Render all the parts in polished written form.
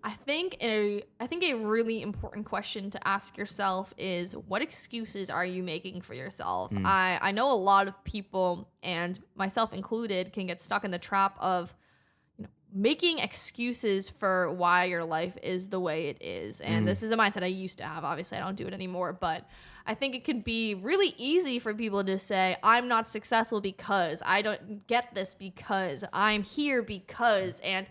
I think a really important question to ask yourself is, what excuses are you making for yourself? I know a lot of people, and myself included, can get stuck in the trap of making excuses for why your life is the way it is. And this is a mindset I used to have. Obviously, I don't do it anymore, but I think it can be really easy for people to say, I'm not successful because, I don't get this because, I'm here because, and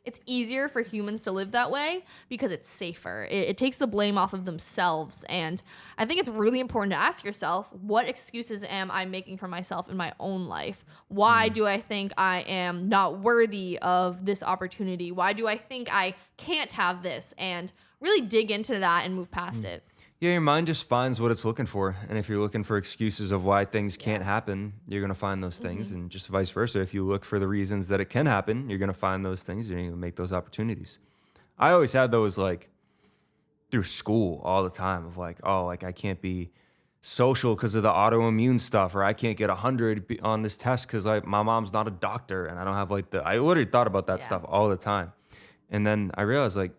it's easier for humans to live that way because it's safer. It takes the blame off of themselves. And I think it's really important to ask yourself, what excuses am I making for myself in my own life? Why do I think I am not worthy of this opportunity? Why do I think I can't have this? And really dig into that and move past it. Yeah, your mind just finds what it's looking for. And if you're looking for excuses of why things can't happen, you're going to find those things. And just vice versa. If you look for the reasons that it can happen, you're going to find those things. You're going to make those opportunities. I always had those like through school all the time of like, oh, like I can't be social because of the autoimmune stuff, or I can't get 100 on this test because like my mom's not a doctor and I don't have like I literally thought about that stuff all the time. And then I realized like,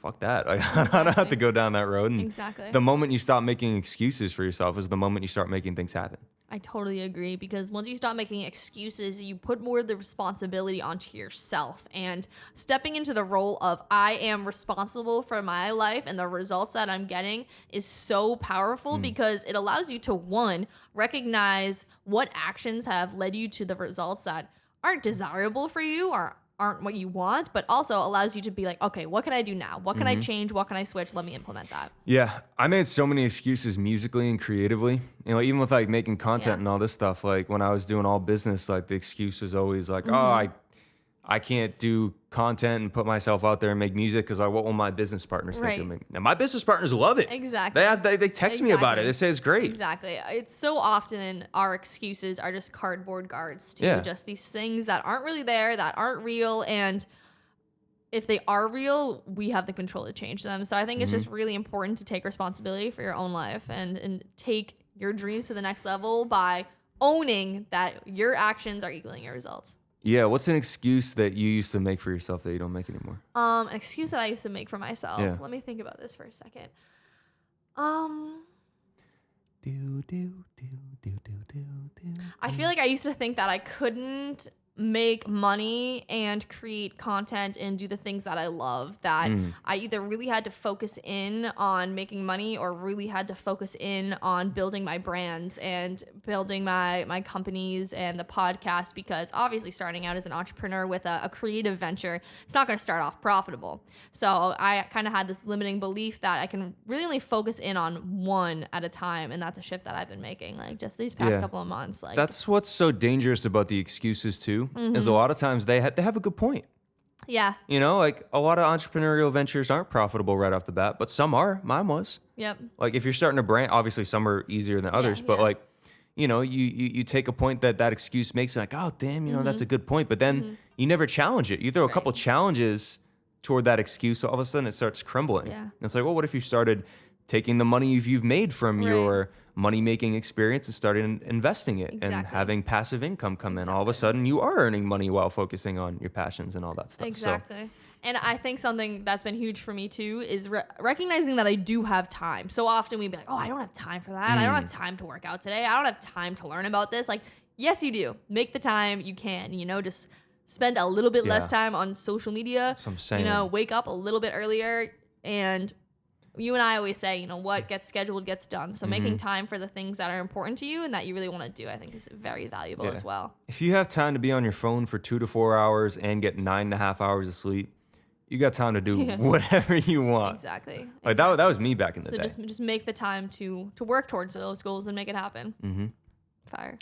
fuck that. I don't have to go down that road. And the moment you stop making excuses for yourself is the moment you start making things happen. I totally agree, because once you stop making excuses, you put more of the responsibility onto yourself, and stepping into the role of I am responsible for my life and the results that I'm getting is so powerful because it allows you to, one, recognize what actions have led you to the results that aren't desirable for you or aren't what you want, but also allows you to be like, okay, what can I do now? What can I change? What can I switch? Let me implement that. Yeah, I made so many excuses musically and creatively. You know, even with like making content and all this stuff, like when I was doing all business, like the excuse was always like, oh, I can't do content and put myself out there and make music because what will my business partners think of me? And my business partners love it. Exactly. They text me about it. They say it's great. Exactly. It's so often our excuses are just cardboard guards to just these things that aren't really there, that aren't real. And if they are real, we have the control to change them. So I think it's just really important to take responsibility for your own life and take your dreams to the next level by owning that your actions are equaling your results. Yeah, what's an excuse that you used to make for yourself that you don't make anymore? An excuse that I used to make for myself. Yeah. Let me think about this for a second. I feel like I used to think that I couldn't make money and create content and do the things that I love, that I either really had to focus in on making money or really had to focus in on building my brands and building my companies and the podcast, because obviously starting out as an entrepreneur with a creative venture, it's not going to start off profitable. So I kind of had this limiting belief that I can really only focus in on one at a time, and that's a shift that I've been making like just these past couple of months. Like, that's what's so dangerous about the excuses too. Is a lot of times they have a good point. Yeah. You know, like a lot of entrepreneurial ventures aren't profitable right off the bat, but some are. Mine was. Yep. Like if you're starting a brand, obviously some are easier than others, but like, you know, you take a point that excuse makes, like, oh, damn, you know, that's a good point. But then you never challenge it. You throw a couple challenges toward that excuse, all of a sudden it starts crumbling. Yeah. And it's like, well, what if you started taking the money you've made from your money-making experience and started investing it and having passive income come in? All of a sudden, you are earning money while focusing on your passions and all that stuff. Exactly. So, and I think something that's been huge for me, too, is recognizing that I do have time. So often we'd be like, oh, I don't have time for that. I don't have time to work out today. I don't have time to learn about this. Like, yes, you do. Make the time you can, you know, just spend a little bit less time on social media. That's what I'm saying. You know, wake up a little bit earlier. And you and I always say, you know, what gets scheduled gets done. So making time for the things that are important to you and that you really want to do, I think is very valuable as well. If you have time to be on your phone for 2 to 4 hours and get 9.5 hours of sleep, you got time to do whatever you want. Exactly. Like that was me back in the day. So just make the time to work towards those goals and make it happen. Fire.